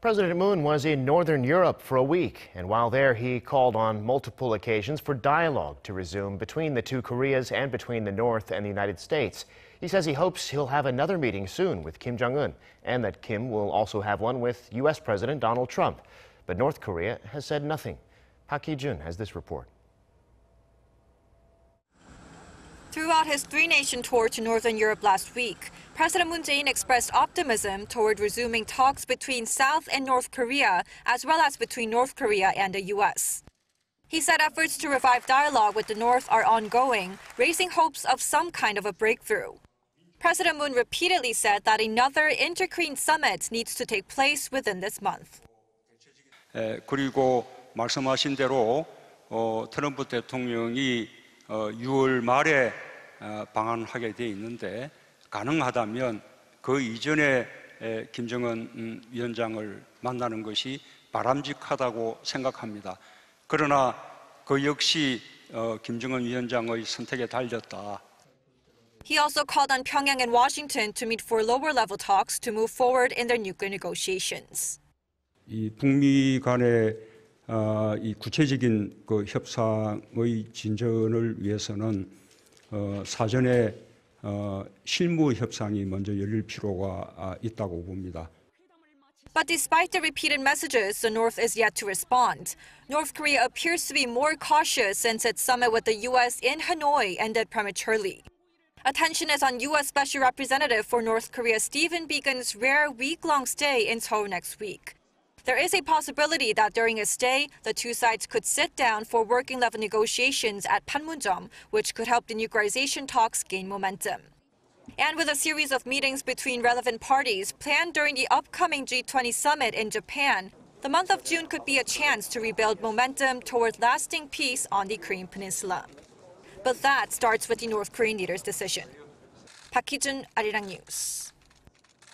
President Moon was in Northern Europe for a week, and while there, he called on multiple occasions for dialogue to resume between the two Koreas and between the North and the United States. He says he hopes he'll have another meeting soon with Kim Jong-un, and that Kim will also have one with U.S. President Donald Trump. But North Korea has said nothing. Hee-jun has this report. Throughout his three-nation tour to Northern Europe last week, President Moon Jae-in expressed optimism toward resuming talks between South and North Korea, as well as between North Korea and the U.S. He said efforts to revive dialogue with the North are ongoing, raising hopes of some kind of a breakthrough. President Moon repeatedly said that another inter-Korean summit needs to take place within this month. 그리고 말씀하신 대로 트럼프 대통령이 6월 말에 방한하게 돼 있는데 가능하다면 그 이전에 김정은 위원장을 만나는 것이 바람직하다고 생각합니다. 그러나 그 역시 김정은 위원장의 선택에 달렸다. He also called on Pyongyang and Washington to meet for lower-level talks to move forward in their nuclear negotiations. 이 북미 간의 이 구체적인 그 협상의 진전을 위해서는 사전에 실무 협상이 먼저 열릴 필요가 있다고 봅니다. But despite the repeated messages, the North is yet to respond. North Korea appears to be more cautious since its summit with the U.S. in Hanoi ended prematurely. Attention is on U.S. Special Representative for North Korea Stephen Biegun's rare week-long stay in Seoul next week. There is a possibility that during his stay, the two sides could sit down for working-level negotiations at Panmunjom, which could help denuclearization talks gain momentum. And with a series of meetings between relevant parties planned during the upcoming G20 summit in Japan, the month of June could be a chance to rebuild momentum toward lasting peace on the Korean peninsula. But that starts with the North Korean leader's decision. Hee-jun, Arirang News.